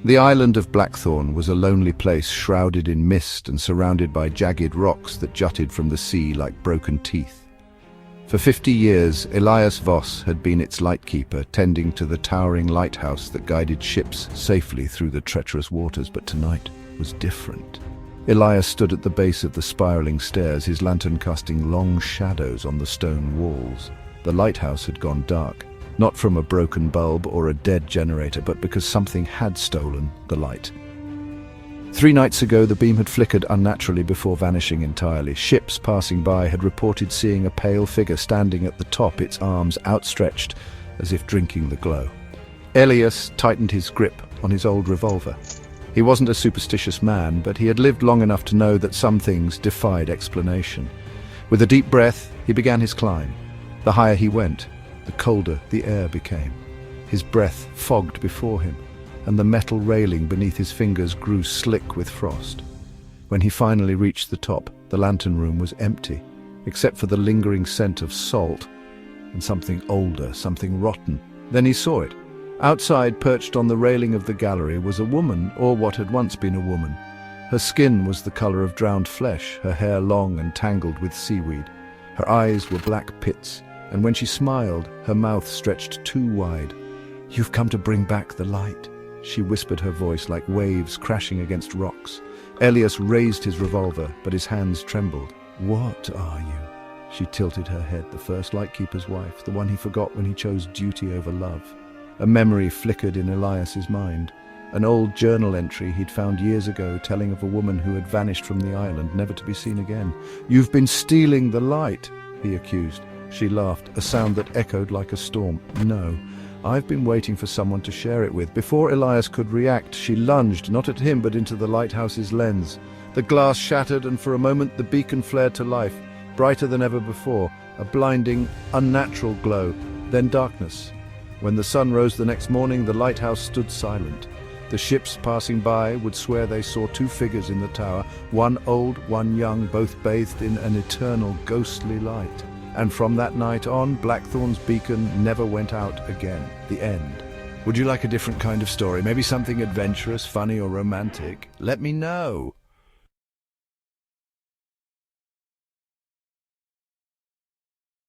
The island of Blackthorn was a lonely place shrouded in mist and surrounded by jagged rocks that jutted from the sea like broken teeth. For 50 years, Elias Voss had been its lightkeeper, tending to the towering lighthouse that guided ships safely through the treacherous waters, but tonight was different. Elias stood at the base of the spiraling stairs, his lantern casting long shadows on the stone walls. The lighthouse had gone dark, not from a broken bulb or a dead generator, but because something had stolen the light. 3 nights ago, the beam had flickered unnaturally before vanishing entirely. Ships passing by had reported seeing a pale figure standing at the top, its arms outstretched as if drinking the glow. Elias tightened his grip on his old revolver. He wasn't a superstitious man, but he had lived long enough to know that some things defied explanation. With a deep breath, he began his climb. The higher he went, the colder the air became. His breath fogged before him, and the metal railing beneath his fingers grew slick with frost. When he finally reached the top, the lantern room was empty, except for the lingering scent of salt and something older, something rotten. Then he saw it. Outside, perched on the railing of the gallery, was a woman, or what had once been a woman. Her skin was the color of drowned flesh, her hair long and tangled with seaweed. Her eyes were black pits, and when she smiled, her mouth stretched too wide. "You've come to bring back the light," she whispered, her voice like waves crashing against rocks. Elias raised his revolver, but his hands trembled. "What are you?" She tilted her head, the first lightkeeper's wife, the one he forgot when he chose duty over love. A memory flickered in Elias's mind, an old journal entry he'd found years ago telling of a woman who had vanished from the island, never to be seen again. "You've been stealing the light," he accused. She laughed, a sound that echoed like a storm. "No, I've been waiting for someone to share it with." Before Elias could react, she lunged, not at him but into the lighthouse's lens. The glass shattered, and for a moment the beacon flared to life, brighter than ever before, a blinding, unnatural glow, then darkness. When the sun rose the next morning, the lighthouse stood silent. The ships passing by would swear they saw 2 figures in the tower, one old, one young, both bathed in an eternal ghostly light. And from that night on, Blackthorn's beacon never went out again. The end. Would you like a different kind of story? Maybe something adventurous, funny, or romantic? Let me know.